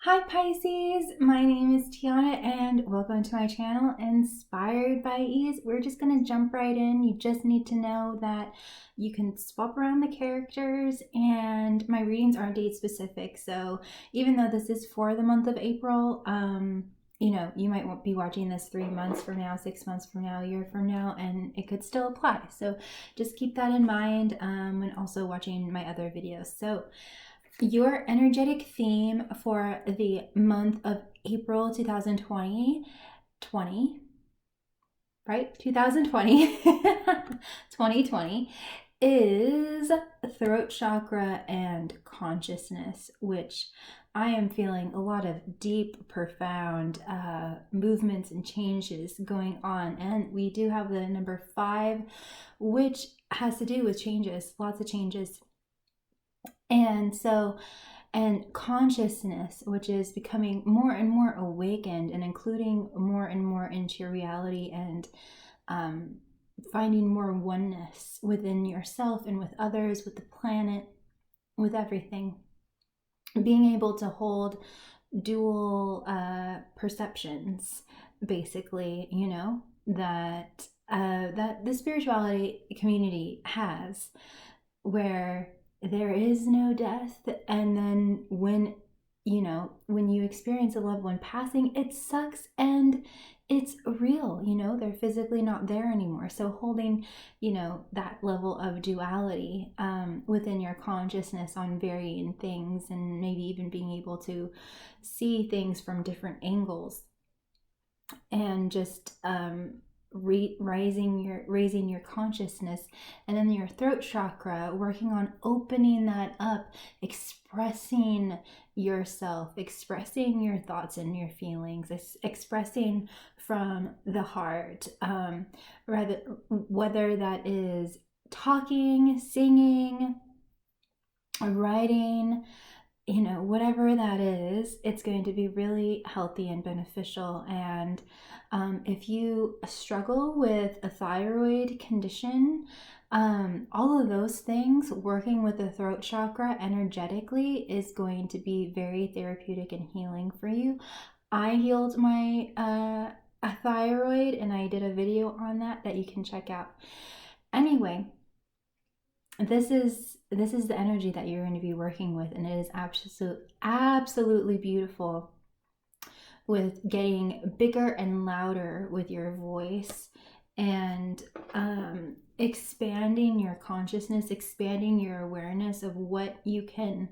Hi Pisces, my name is Tiana and welcome to my channel, Inspired by Ease. We're just going to jump right in. You just need to know that you can swap around the characters and my readings aren't date specific. So even though this is for the month of April, you might be watching this 3 months from now, 6 months from now, a year from now, and it could still apply. So just keep that in mind when also watching my other videos. So your energetic theme for the month of April 2020, right? 2020, 2020 is throat chakra and consciousness, which I am feeling a lot of deep, profound movements and changes going on. And we do have the number 5, which has to do with changes, lots of changes. And consciousness, which is becoming more and more awakened and including more and more into your reality and finding more oneness within yourself and with others, with the planet, with everything. Being able to hold dual perceptions, basically, that the spirituality community has, where there is no death, and then when you experience a loved one passing, it sucks and it's real, they're physically not there anymore. So holding that level of duality within your consciousness on varying things, and maybe even being able to see things from different angles, and just raising your consciousness. And then your throat chakra, working on opening that up, expressing yourself, expressing your thoughts and your feelings, expressing from the heart, whether that is talking, singing, writing, whatever that is, it's going to be really healthy and beneficial. And if you struggle with a thyroid condition, all of those things, working with the throat chakra energetically is going to be very therapeutic and healing for you. I healed my a thyroid, and I did a video on that you can check out. Anyway, this is the energy that you're going to be working with, and it is absolutely beautiful, with getting bigger and louder with your voice, and expanding your consciousness, expanding your awareness of what you can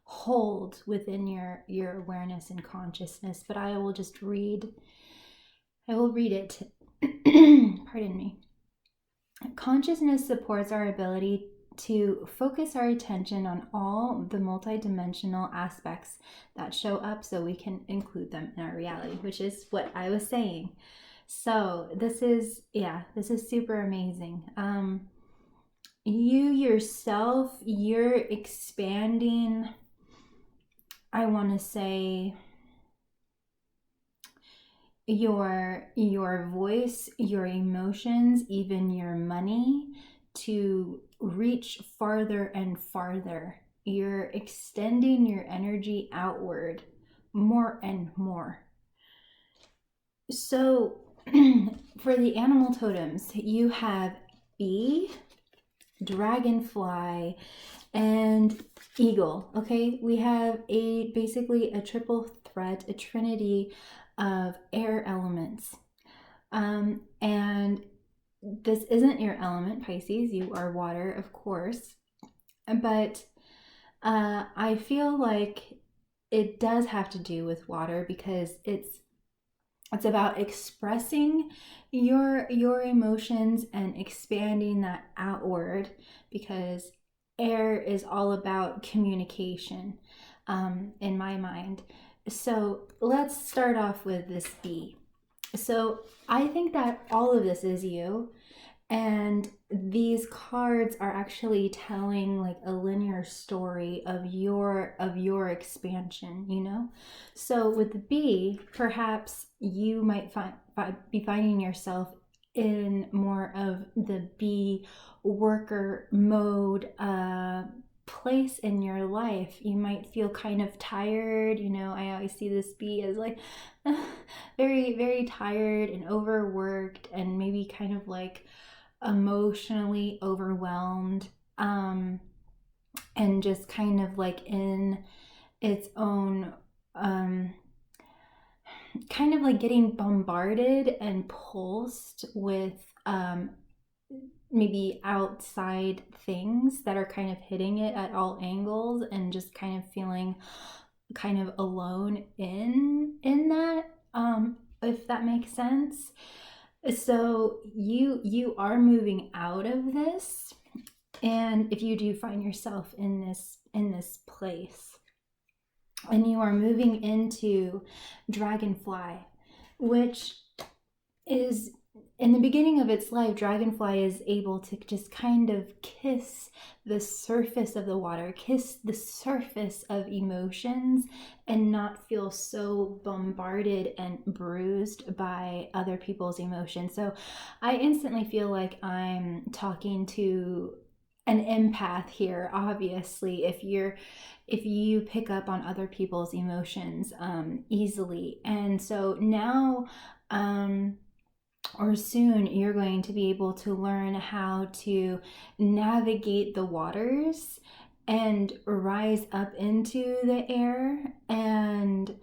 hold within your awareness and consciousness. But I will read it. Pardon me. Consciousness supports our ability to focus our attention on all the multidimensional aspects that show up, so we can include them in our reality, which is what I was saying. So this is super amazing. You yourself, you're expanding, I want to say, your voice, your emotions, even your money, to reach farther and farther. You're extending your energy outward more and more. So for the animal totems, you have bee, dragonfly, and eagle. Okay, we have basically a triple threat, a trinity of air elements. And this isn't your element, Pisces. You are water, of course. But I feel like it does have to do with water, because it's about expressing your emotions and expanding that outward, because air is all about communication, in my mind. So let's start off with this bee. So I think that all of this is you, and these cards are actually telling like a linear story of your expansion, So with the bee, perhaps you might be finding yourself in more of the bee worker mode, place in your life. You might feel kind of tired. I always see this bee as like very, very tired and overworked, and maybe kind of like emotionally overwhelmed, and just kind of like in its own, kind of like getting bombarded and pulsed with maybe outside things that are kind of hitting it at all angles, and just kind of feeling kind of alone in that, if that makes sense. So you are moving out of this, and if you do find yourself in this place, and you are moving into dragonfly, which is, in the beginning of its life, dragonfly is able to just kind of kiss the surface of the water, kiss the surface of emotions, and not feel so bombarded and bruised by other people's emotions. So I instantly feel like I'm talking to an empath here, obviously, if you pick up on other people's emotions easily. And so now, or soon, you're going to be able to learn how to navigate the waters and rise up into the air, and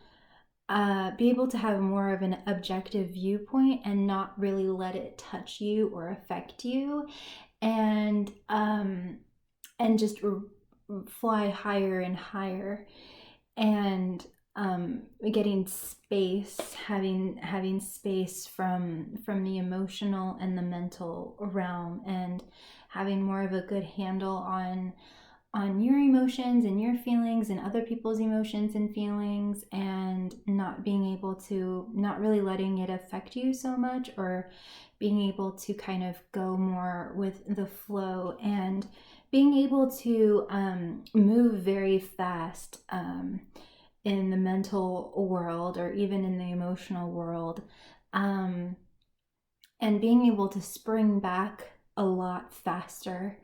be able to have more of an objective viewpoint and not really let it touch you or affect you, and just fly higher and higher, and getting space, having space from the emotional and the mental realm, and having more of a good handle on your emotions and your feelings and other people's emotions and feelings, and not really letting it affect you so much, or being able to kind of go more with the flow, and being able to move very fast in the mental world, or even in the emotional world, and being able to spring back a lot faster,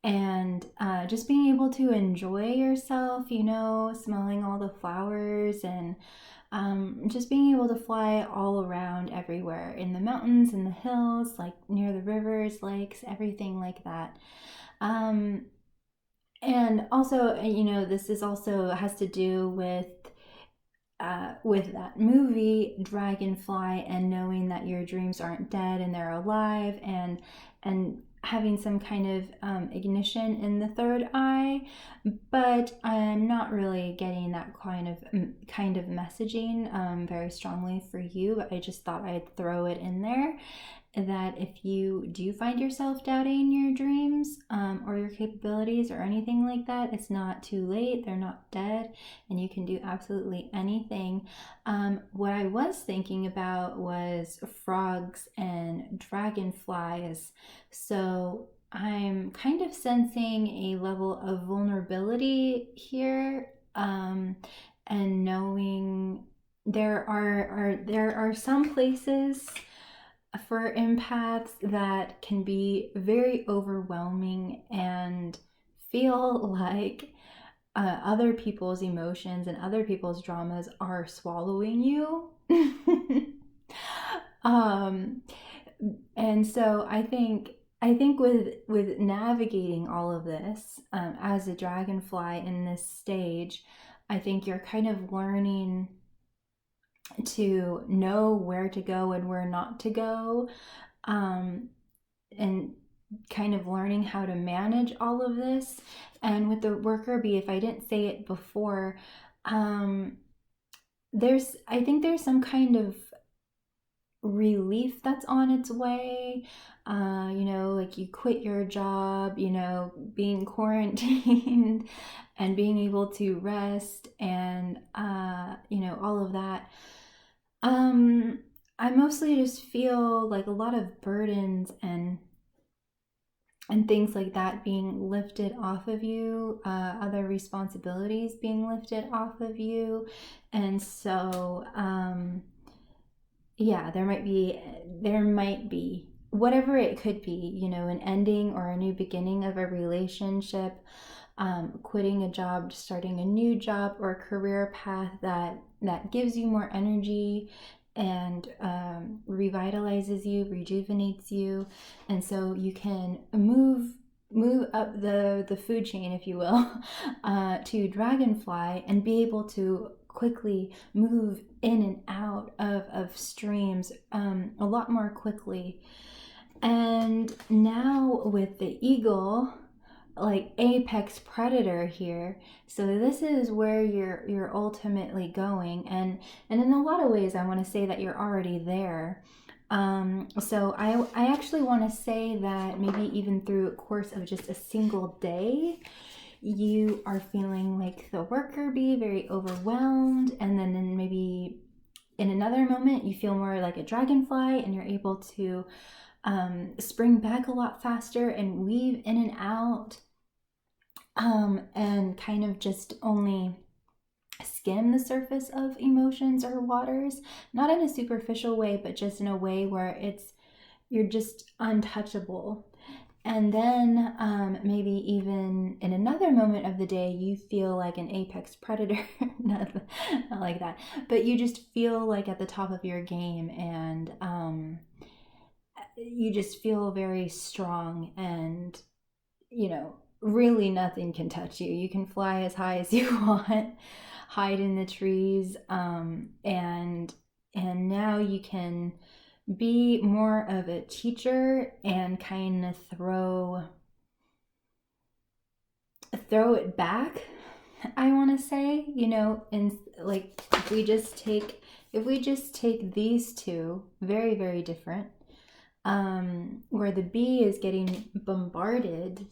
and just being able to enjoy yourself, smelling all the flowers, and just being able to fly all around everywhere, in the mountains, in the hills, like near the rivers, lakes, everything like that. And also, this is also has to do with that movie Dragonfly, and knowing that your dreams aren't dead and they're alive, and having some kind of ignition in the third eye. But I'm not really getting that kind of messaging very strongly for you. But I just thought I'd throw it in there, that if you do find yourself doubting your dreams, or your capabilities or anything like that, it's not too late. They're not dead, and you can do absolutely anything. What I was thinking about was frogs and dragonflies. So I'm kind of sensing a level of vulnerability here, and knowing there are some places for empaths that can be very overwhelming, and feel like other people's emotions and other people's dramas are swallowing you. um, and so I think with navigating all of this, as a dragonfly in this stage, I think you're kind of learning to know where to go and where not to go, and kind of learning how to manage all of this. And with the worker bee, if I didn't say it before, I think there's some kind of relief that's on its way. Like you quit your job, being quarantined and being able to rest, and all of that. I mostly just feel like a lot of burdens and things like that being lifted off of you, other responsibilities being lifted off of you. And so yeah, there might be whatever it could be, an ending or a new beginning of a relationship, quitting a job, starting a new job or career path that gives you more energy and revitalizes you, rejuvenates you, and so you can move up the food chain, if you will, to dragonfly and be able to quickly move in and out of streams a lot more quickly. And now with the eagle, like apex predator here, so this is where you're ultimately going, and in a lot of ways I want to say that you're already there. So I actually want to say that maybe even through a course of just a single day, you are feeling like the worker bee, very overwhelmed, and then maybe in another moment you feel more like a dragonfly and you're able to spring back a lot faster and weave in and out, and kind of just only skim the surface of emotions or waters, not in a superficial way, but just in a way where you're just untouchable. And then maybe even in another moment of the day, you feel like an apex predator. not like that, but you just feel like at the top of your game, and you just feel very strong, and really nothing can touch you. You can fly as high as you want, hide in the trees, and now you can be more of a teacher and kind of throw it back, I want to say, and like if we just take these two, very, very different, where the bee is getting bombarded,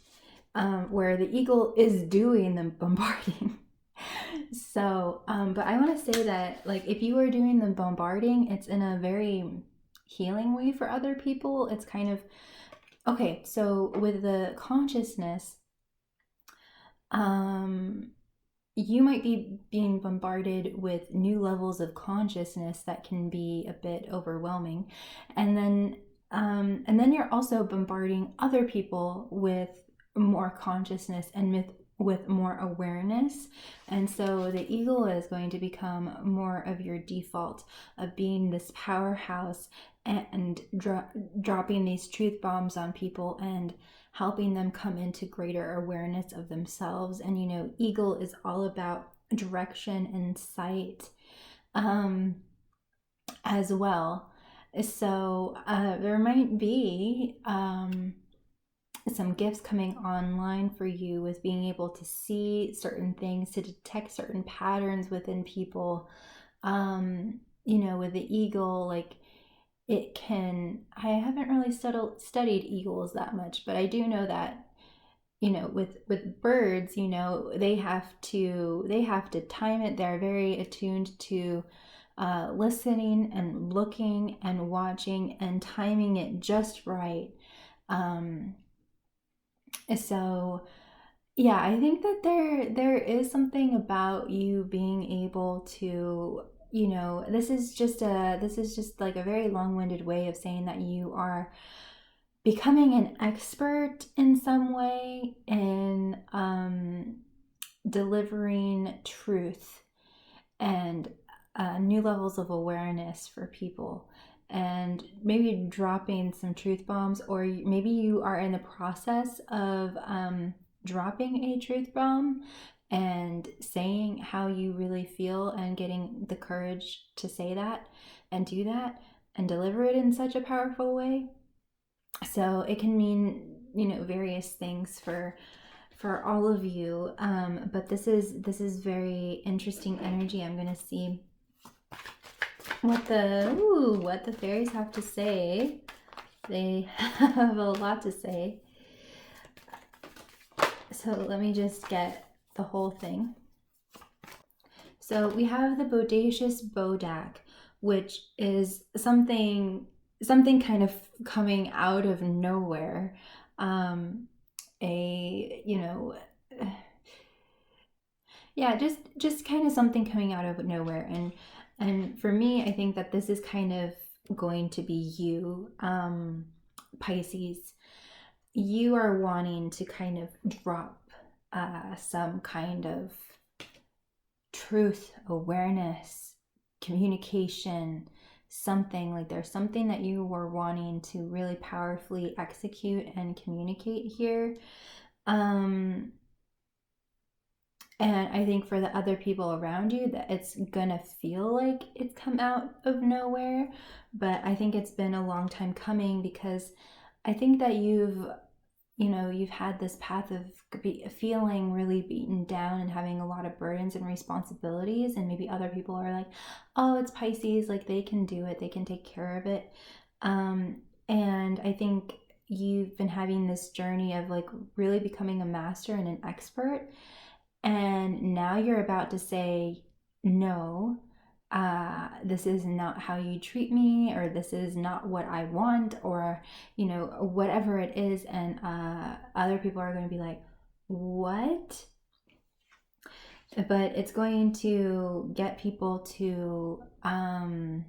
where the eagle is doing the bombarding. So, but I want to say that, like, if you are doing the bombarding, it's in a very healing way for other people. It's kind of, okay, so with the consciousness, you might be being bombarded with new levels of consciousness that can be a bit overwhelming. And then you're also bombarding other people with more consciousness and with more awareness. And so the eagle is going to become more of your default of being this powerhouse and dropping these truth bombs on people and helping them come into greater awareness of themselves. And eagle is all about direction and sight, as well. So there might be some gifts coming online for you with being able to see certain things, to detect certain patterns within people. With the eagle, like, I haven't really studied eagles that much, but I do know that, with birds, they have to time it. They're very attuned to listening and looking and watching and timing it just right. So yeah, I think that there is something about you being able to, this is just like a very long-winded way of saying that you are becoming an expert in some way in delivering truth and new levels of awareness for people, and maybe dropping some truth bombs, or maybe you are in the process of dropping a truth bomb and saying how you really feel and getting the courage to say that and do that and deliver it in such a powerful way. So it can mean, various things for all of you, but this is very interesting energy. I'm gonna see what the fairies have to say. They have a lot to say. So let me just get the whole thing. So we have the bodacious bodak, which is something kind of coming out of nowhere. Yeah, just kind of something coming out of nowhere. And for me, I think that this is kind of going to be you, Pisces. You are wanting to kind of drop some kind of truth, awareness, communication, something. Like there's something that you were wanting to really powerfully execute and communicate here. And I think for the other people around you that it's gonna feel like it's come out of nowhere, but I think it's been a long time coming, because I think that you've had this path of feeling really beaten down and having a lot of burdens and responsibilities, and maybe other people are like, oh, it's Pisces, like they can do it, they can take care of it. And I think you've been having this journey of like really becoming a master and an expert, and now you're about to say no. This is not how you treat me, or this is not what I want, or whatever it is. And other people are going to be like, what? But it's going to get people to kind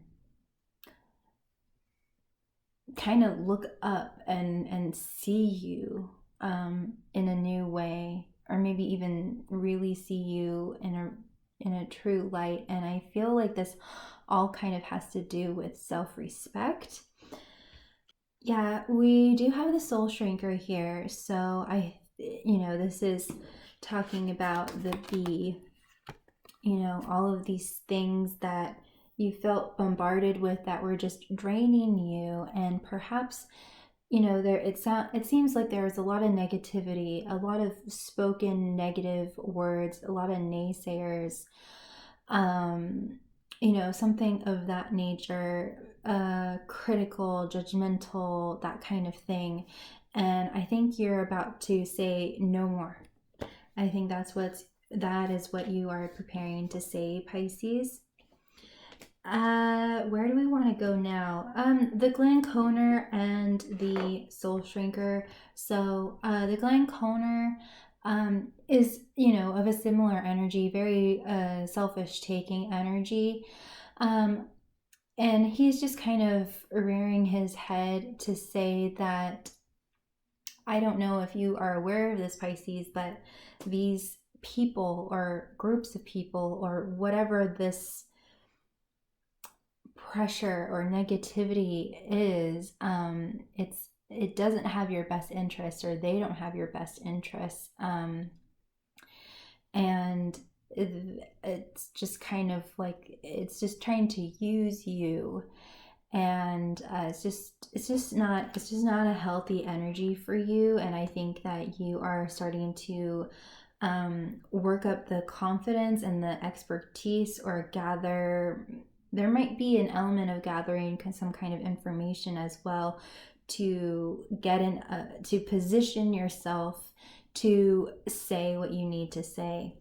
of look up and see you in a new way, or maybe even really see you in a true light. And I feel like this all kind of has to do with self-respect. Yeah, we do have the soul shrinker here. So this is talking about the bee, all of these things that you felt bombarded with that were just draining you. And perhaps, it seems like there's a lot of negativity, a lot of spoken negative words, a lot of naysayers, something of that nature, critical, judgmental, that kind of thing. And I think you're about to say no more. I think that is what you are preparing to say, Pisces. Where do we want to go now? The Glanconer and the Soul Shrinker. So, the Glanconer is, of a similar energy, very selfish taking energy. And he's just kind of rearing his head to say that, I don't know if you are aware of this, Pisces, but these people or groups of people or whatever this pressure or negativity is, it doesn't have your best interest, or they don't have your best interests. And it's just kind of like, it's just trying to use you. And it's just not a healthy energy for you. And I think that you are starting to work up the confidence and the expertise, or there might be an element of gathering some kind of information as well, to get in, to position yourself to say what you need to say.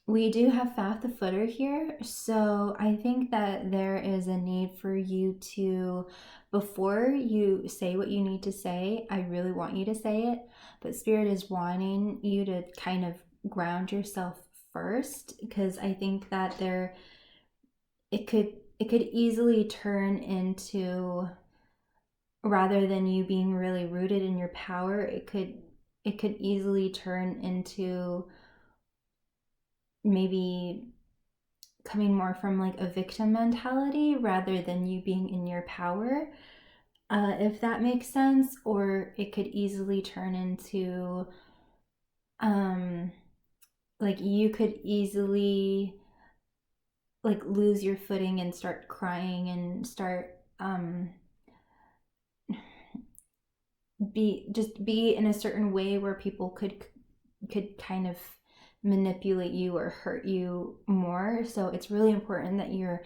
We do have Fath the Footer here, so I think that there is a need for you to, before you say what you need to say, I really want you to say it, but Spirit is wanting you to kind of ground yourself first, because I think that it could easily turn into, rather than you being really rooted in your power, it could easily turn into maybe coming more from like a victim mentality rather than you being in your power, if that makes sense. Or it could easily turn into like you could easily like lose your footing and start crying and start be in a certain way where people could kind of manipulate you or hurt you more. So it's really important that you're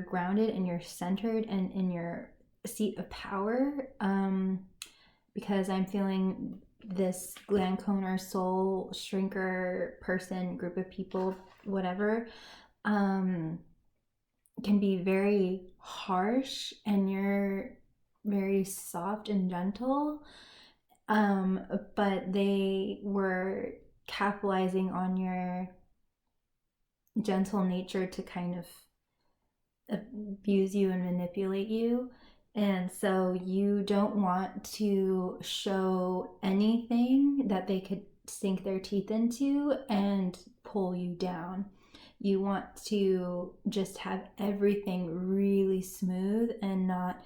grounded and you're centered and in your seat of power, because I'm feeling this Glanconer soul shrinker person, group of people, whatever, can be very harsh, and you're very soft and gentle, but they were capitalizing on your gentle nature to kind of abuse you and manipulate you. And so you don't want to show anything that they could sink their teeth into and pull you down. You want to just have everything really smooth and not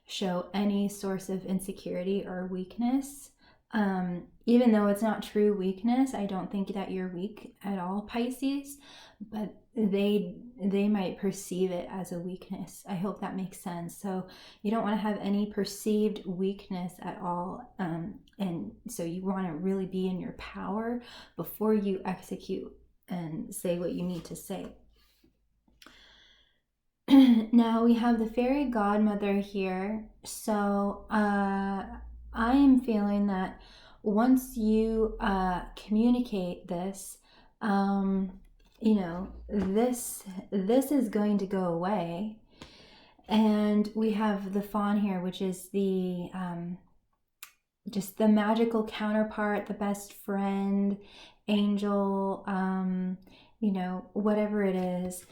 show any source of insecurity or weakness. Even though it's not true weakness, I don't think that you're weak at all, Pisces, but they might perceive it as a weakness. I hope that makes sense. So you don't want to have any perceived weakness at all, and so you want to really be in your power before you execute and say what you need to say. Now we have the fairy godmother here. So I am feeling that once you communicate this, this is going to go away. And we have the fawn here, which is the just the magical counterpart, the best friend, angel, whatever it is.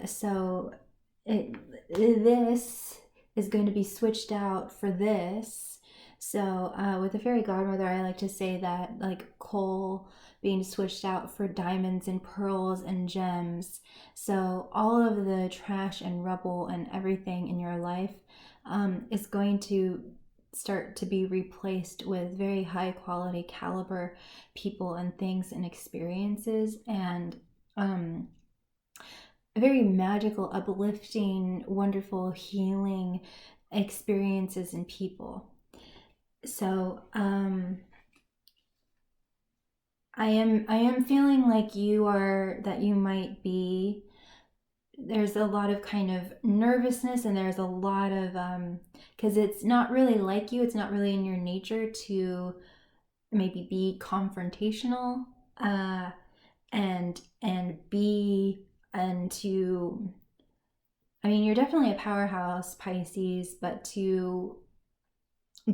So this is going to be switched out for this. So with the fairy godmother, I like to say that like coal being switched out for diamonds and pearls and gems. So all of the trash and rubble and everything in your life is going to start to be replaced with very high quality caliber people and things and experiences, and very magical, uplifting, wonderful, healing experiences and people. So I am feeling like you might be, there's a lot of kind of nervousness, and there's a lot of because it's not really like you, it's not really in your nature to maybe be confrontational and be, and to, I mean, you're definitely a powerhouse, Pisces, but to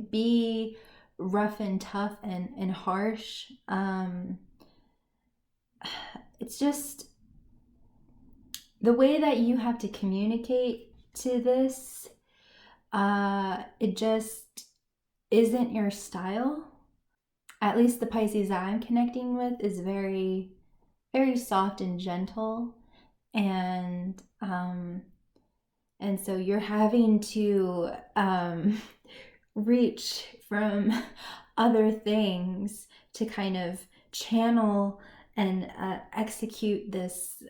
be rough and tough and harsh, it's just the way that you have to communicate to this, it just isn't your style. At least the Pisces that I'm connecting with is very, very soft and gentle, and so you're having to reach from other things to kind of channel and execute this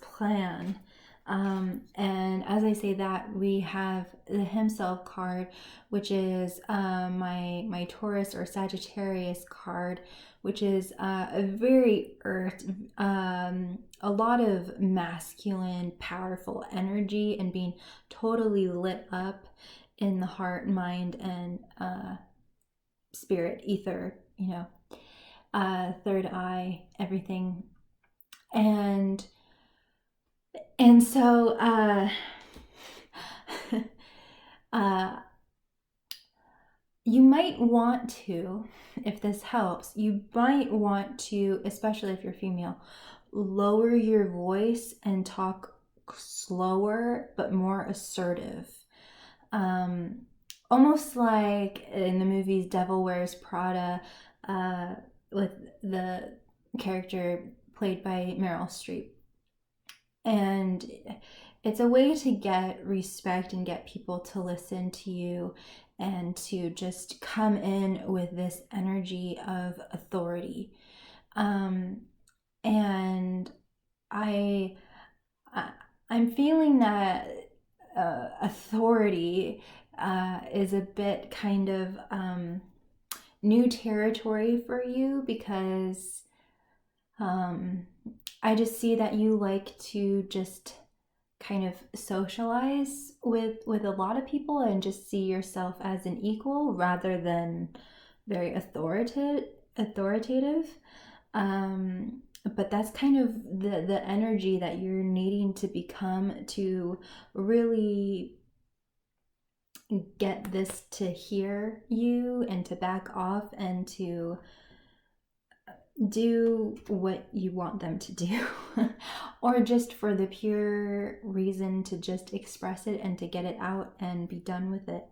plan. And as I say that, we have the himself card, which is my Taurus or Sagittarius card, which is a very earth, a lot of masculine, powerful energy, and being totally lit up in the heart, mind, and spirit, ether, third eye, everything. And so you might want to, if this helps, you might want to, especially if you're female, lower your voice and talk slower but more assertive. Almost like in the movies Devil Wears Prada, with the character played by Meryl Streep. And it's a way to get respect and get people to listen to you, and to just come in with this energy of authority. And I'm feeling that authority is a bit kind of new territory for you, because I just see that you like to just kind of socialize with a lot of people and just see yourself as an equal rather than very authoritative. But that's kind of the energy that you're needing to become, to really get this to hear you and to back off and to do what you want them to do. or just for the pure reason to just express it and to get it out and be done with it.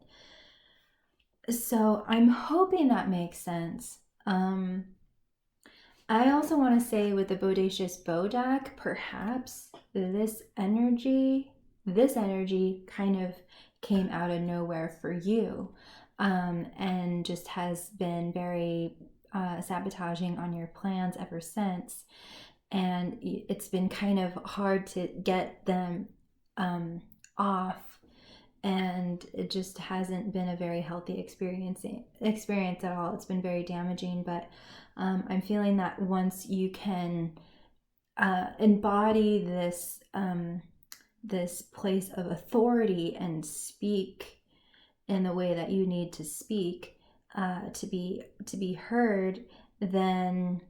So I'm hoping that makes sense. I also want to say with the Bodacious Bodak, perhaps this energy kind of came out of nowhere for you, and just has been very sabotaging on your plans ever since. And it's been kind of hard to get them off, and it just hasn't been a very healthy experience at all. It's been very damaging, but I'm feeling that once you can embody this place of authority and speak in the way that you need to speak to be heard, then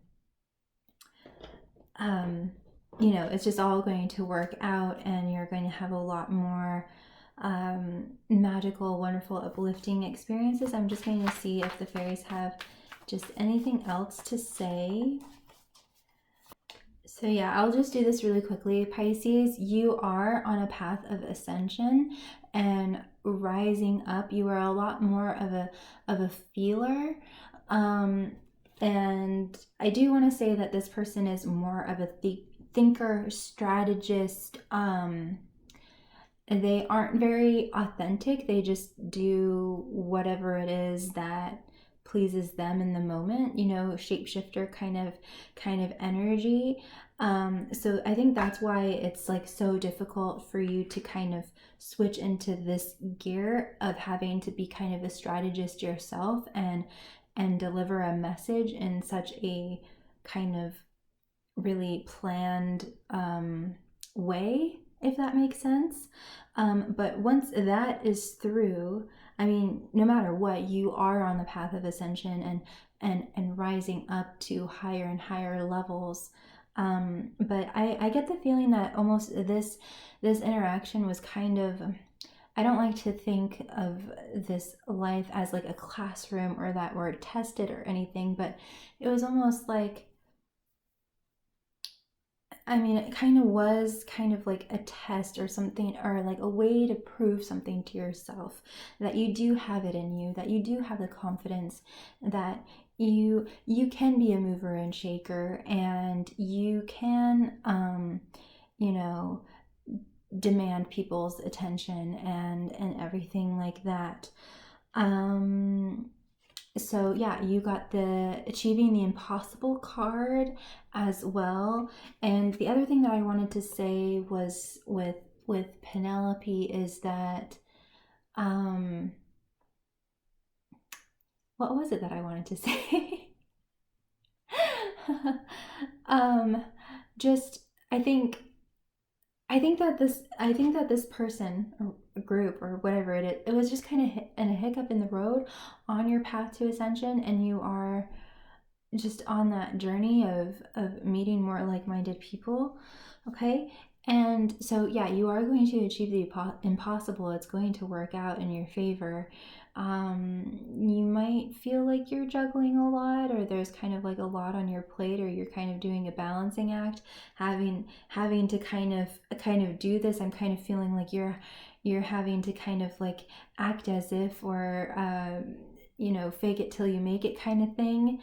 it's just all going to work out, and you're going to have a lot more magical, wonderful, uplifting experiences. I'm just going to see if the fairies have just anything else to say. So yeah, I'll just do this really quickly. Pisces, you are on a path of ascension and rising up. You are a lot more of a feeler. And I do want to say that this person is more of a thinker, strategist. They aren't very authentic. They just do whatever it is that pleases them in the moment, shapeshifter kind of energy. So I think that's why it's like so difficult for you to kind of switch into this gear of having to be kind of a strategist yourself and deliver a message in such a kind of really planned way, if that makes sense. But once that is through, I mean, no matter what, you are on the path of ascension and rising up to higher and higher levels. But I get the feeling that almost this interaction was kind of, I don't like to think of this life as like a classroom or that we're tested or anything, but it was almost like, I mean, it kind of was kind of like a test or something, or like a way to prove something to yourself, that you do have it in you, that you do have the confidence, that you can be a mover and shaker, and you can demand people's attention and everything like that. So yeah, you got the achieving the impossible card as well. And the other thing that I wanted to say was with Penelope is that what was it that I wanted to say? Just I think that this person or group or whatever it was just kind of a hiccup in the road on your path to ascension, and you are just on that journey of meeting more like-minded people. Okay, and so yeah, you are going to achieve the impossible. It's going to work out in your favor. You might feel like you're juggling a lot, or there's kind of like a lot on your plate, or you're kind of doing a balancing act, having to kind of do this. I'm kind of feeling like you're having to kind of like act as if, or fake it till you make it kind of thing,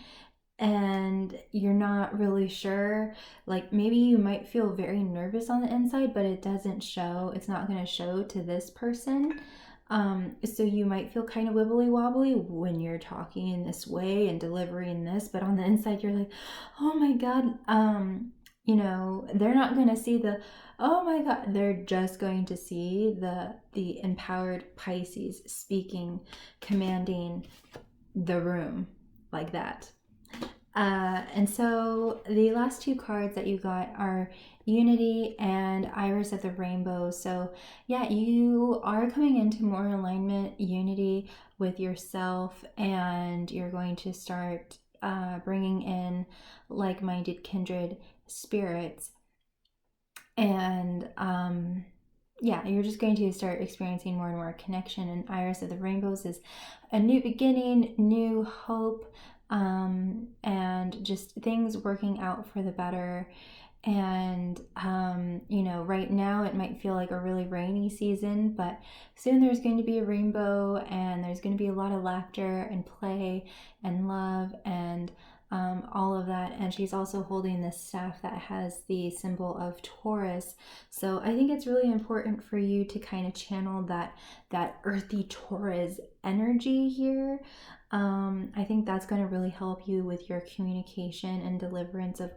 and you're not really sure. Like maybe you might feel very nervous on the inside, but it doesn't show. It's not going to show to this person. So you might feel kind of wibbly wobbly when you're talking in this way and delivering this, but on the inside you're like, oh my God, they're not going to see the, oh my God, they're just going to see the empowered Pisces speaking, commanding the room like that. And so the last two cards that you got are Unity and Iris of the Rainbow. So yeah, you are coming into more alignment, unity with yourself, and you're going to start bringing in like-minded, kindred spirits. And yeah, you're just going to start experiencing more and more connection. And Iris of the Rainbows is a new beginning, new hope, and just things working out for the better. And, you know, right now it might feel like a really rainy season, but soon there's going to be a rainbow, and there's going to be a lot of laughter and play and love and all of that. And she's also holding this staff that has the symbol of Taurus. So I think it's really important for you to kind of channel that earthy Taurus energy here. I think that's going to really help you with your communication and deliverance of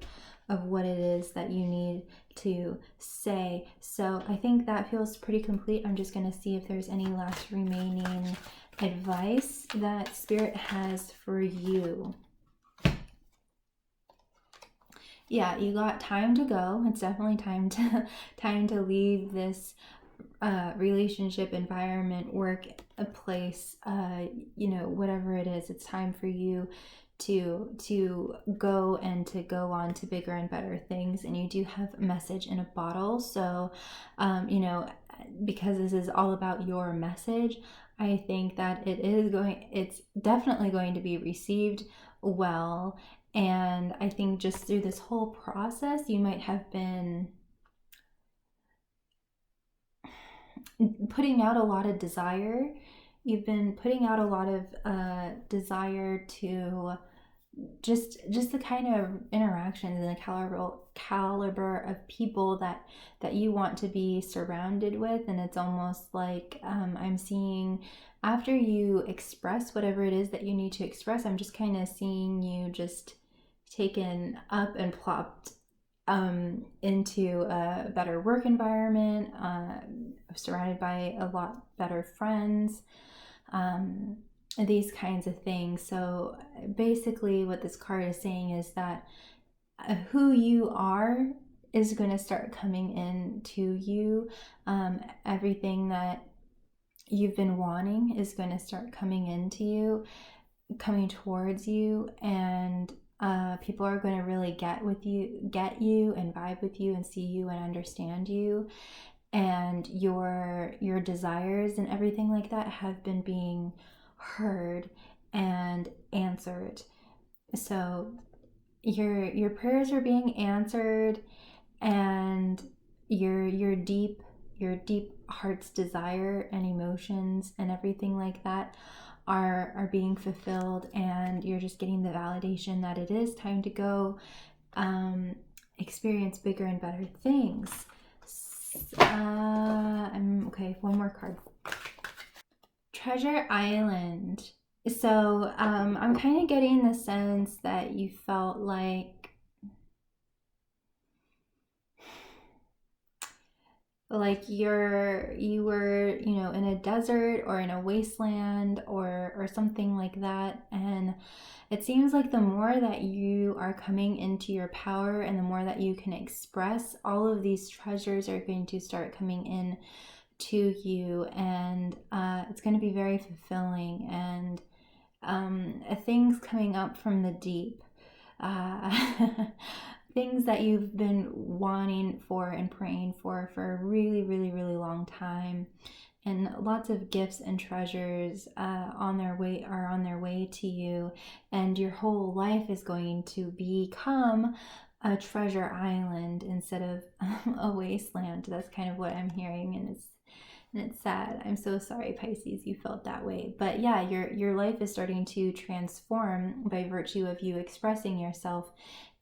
what it is that you need to say. So I think that feels pretty complete. I'm just going to see if there's any last remaining advice that Spirit has for you. Yeah, you got time to go. It's definitely time to leave this relationship, environment, work, a place, you know, whatever it is. It's time for you to go and to go on to bigger and better things. And you do have a message in a bottle. So, you know, because this is all about your message, I think that it's definitely going to be received well. And I think just through this whole process, you might have been putting out a lot of desire. You've been putting out a lot of desire to just the kind of interactions and the caliber of people that you want to be surrounded with. And it's almost like I'm seeing, after you express whatever it is that you need to express, I'm just kind of seeing you just taken up and plopped into a better work environment, surrounded by a lot better friends, these kinds of things. So basically what this card is saying is that who you are is going to start coming into you. Everything that you've been wanting is going to start coming into you, coming towards you, and people are going to really get you and vibe with you and see you and understand you. And your desires and everything like that have been being heard and answered. So your prayers are being answered, and your deep heart's desire and emotions and everything like that are being fulfilled, and you're just getting the validation that it is time to go experience bigger and better things. Okay, one more card. Treasure Island. So I'm kind of getting the sense that you felt like you were, you know, in a desert or in a wasteland or something like that. And it seems like the more that you are coming into your power and the more that you can express, all of these treasures are going to start coming in to you, and it's going to be very fulfilling, and things coming up from the deep. Things that you've been wanting for and praying for a really, really, really long time. And lots of gifts and treasures are on their way to you, and your whole life is going to become a treasure island instead of a wasteland. That's kind of what I'm hearing, and it's sad. I'm so sorry, Pisces, you felt that way. But yeah, your life is starting to transform by virtue of you expressing yourself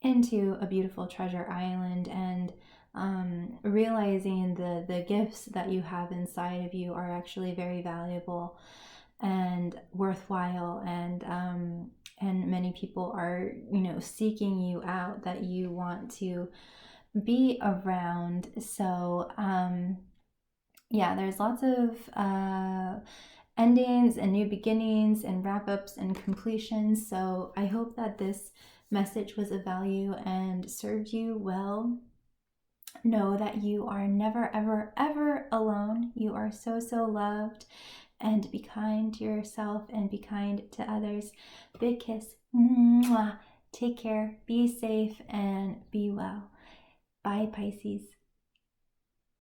into a beautiful treasure island, and realizing the gifts that you have inside of you are actually very valuable and worthwhile, and many people are, you know, seeking you out, that you want to be around. So yeah, there's lots of endings and new beginnings and wrap-ups and completions. So I hope that this message was of value and served you well. Know that you are never, ever, ever alone. You are so, so loved. And be kind to yourself and be kind to others. Big kiss. Mwah. Take care. Be safe and be well. Bye, Pisces.